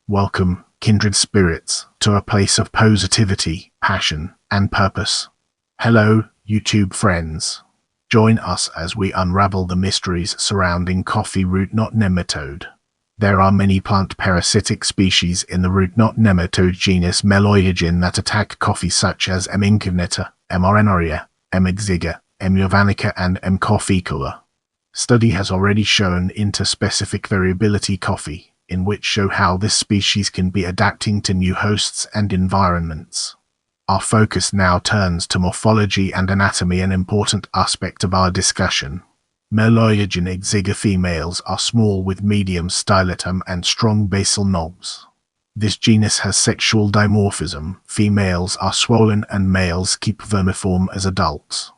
Welcome, kindred spirits, to a place of positivity, passion, and purpose. Hello, YouTube friends. Join us as we unravel the mysteries surrounding coffee root knot nematode. There are many plant-parasitic species in the root knot nematode genus Meloidogyne that attack coffee, such as M. incognita, M. arenaria, M. exigua, M. javanica, and M. coffeicola. Study has already shown interspecific variability coffee, in which show how this species can be adapting to new hosts and environments. Our focus now turns to morphology and anatomy, an important aspect of our discussion. Meloidogyne exigua females are small with medium styletum and strong basal knobs. This genus has sexual dimorphism. Females are swollen and males keep vermiform as adults.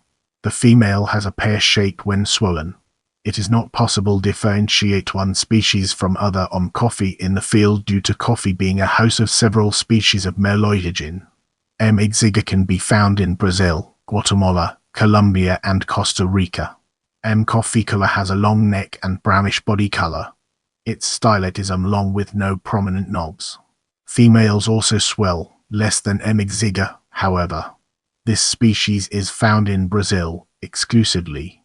The female has a pear shape when swollen. It is not possible to differentiate one species from other on coffee in the field due to coffee being a house of several species of Meloidogyne. M. exigua can be found in Brazil, Guatemala, Colombia, and Costa Rica. M. coffeicola has a long neck and brownish body color. Its stylet is long with no prominent knobs. Females also swell, less than M. exigua, however. This species is found in Brazil, exclusively.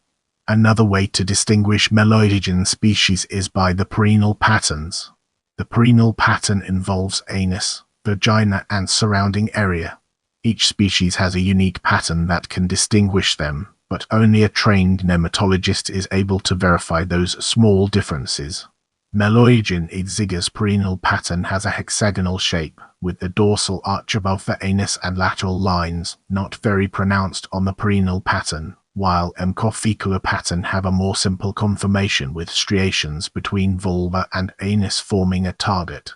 Another way to distinguish Meloidogyne species is by the perineal patterns. The perineal pattern involves anus, vagina, and surrounding area. Each species has a unique pattern that can distinguish them, but only a trained nematologist is able to verify those small differences. Meloidogyne exigua's perineal pattern has a hexagonal shape, with the dorsal arch above the anus and lateral lines not very pronounced on the perineal pattern, while M. coffeicola pattern have a more simple conformation with striations between vulva and anus forming a target.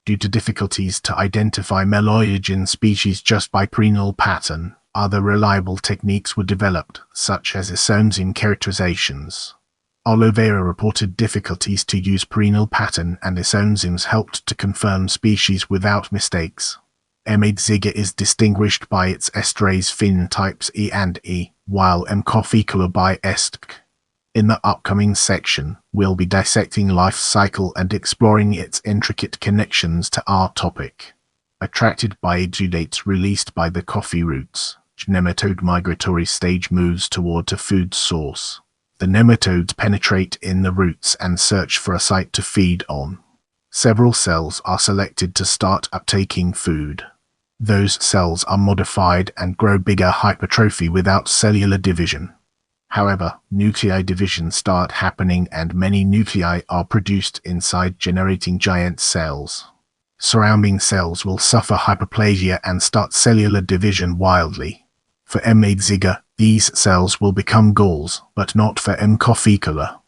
Due to difficulties to identify Meloidogyne species just by perineal pattern, other reliable techniques were developed, such as isonzyme characterizations. Oliveira reported difficulties to use perineal pattern, and isonzymes helped to confirm species without mistakes. M. exigua is distinguished by its esterase phenotypes E and E, while M. coffeicola by ESTK. In the upcoming section, we'll be dissecting life cycle and exploring its intricate connections to our topic. Attracted by exudates released by the coffee roots, nematode migratory stage moves toward a food source. The nematodes penetrate in the roots and search for a site to feed on. Several cells are selected to start uptaking food. Those cells are modified and grow bigger, hypertrophy without cellular division. However, nuclei division start happening and many nuclei are produced inside, generating giant cells. Surrounding cells will suffer hyperplasia and start cellular division wildly. For M. exigua, these cells will become galls, but not for M. coffeicola.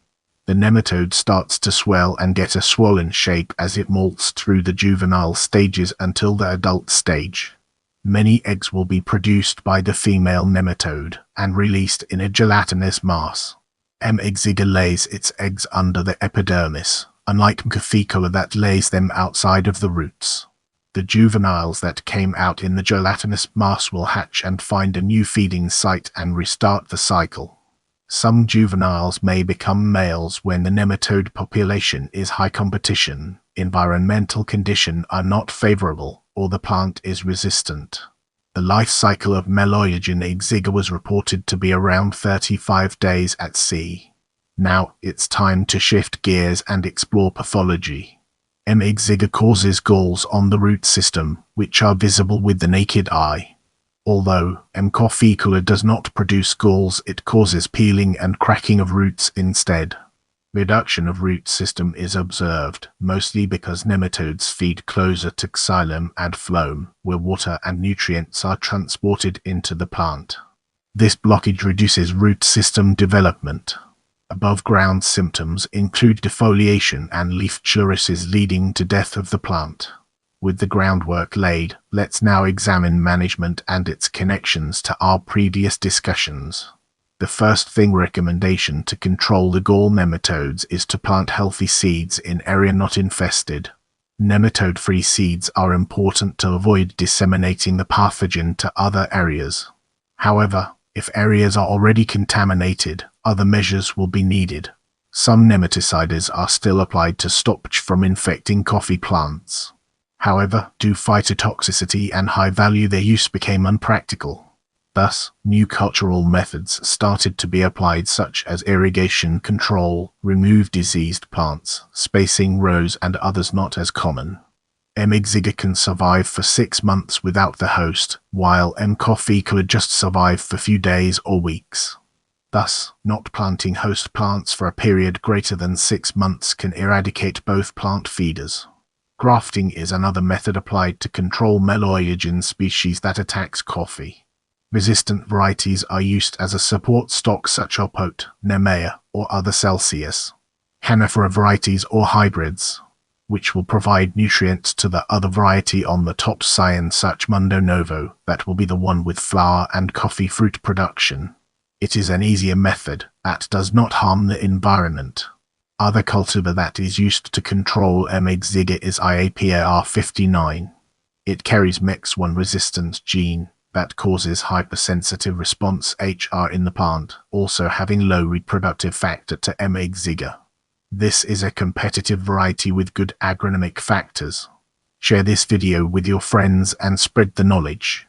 The nematode starts to swell and get a swollen shape as it molts through the juvenile stages until the adult stage. Many eggs will be produced by the female nematode and released in a gelatinous mass. M. exigua lays its eggs under the epidermis, unlike M. coffeicola that lays them outside of the roots. The juveniles that came out in the gelatinous mass will hatch and find a new feeding site and restart the cycle. Some juveniles may become males when the nematode population is high competition, environmental conditions are not favorable, or the plant is resistant. The life cycle of Meloidogyne exigua was reported to be around 35 days at sea. Now it's time to shift gears and explore pathology. M. exigua causes galls on the root system, which are visible with the naked eye. Although M. coffeicola does not produce galls, it causes peeling and cracking of roots instead. Reduction of root system is observed, mostly because nematodes feed closer to xylem and phloem, where water and nutrients are transported into the plant. This blockage reduces root system development. Above-ground symptoms include defoliation and leaf chlorosis, leading to death of the plant. With the groundwork laid, let's now examine management and its connections to our previous discussions. The first thing recommendation to control the gall nematodes is to plant healthy seeds in area not infested. Nematode-free seeds are important to avoid disseminating the pathogen to other areas. However, if areas are already contaminated, other measures will be needed. Some nematicides are still applied to stop from infecting coffee plants. However, due to phytotoxicity and high value, their use became unpractical. Thus, new cultural methods started to be applied, such as irrigation control, remove diseased plants, spacing rows, and others not as common. M. exigua can survive for 6 months without the host, while M. coffeicola just survive for few days or weeks. Thus, not planting host plants for a period greater than 6 months can eradicate both plant feeders. Grafting is another method applied to control Meloidogyne species that attacks coffee. Resistant varieties are used as a support stock, such as Pot, Nemea, or other Celsius. Conifer varieties or hybrids, which will provide nutrients to the other variety on the top scion, such Mundo Novo, that will be the one with flower and coffee fruit production. It is an easier method that does not harm the environment. Other cultivar that is used to control M. exigua is IAPAR59. It carries MEX1 resistance gene that causes hypersensitive response HR in the plant, also having low reproductive factor to M. exigua. This is a competitive variety with good agronomic factors. Share this video with your friends and spread the knowledge.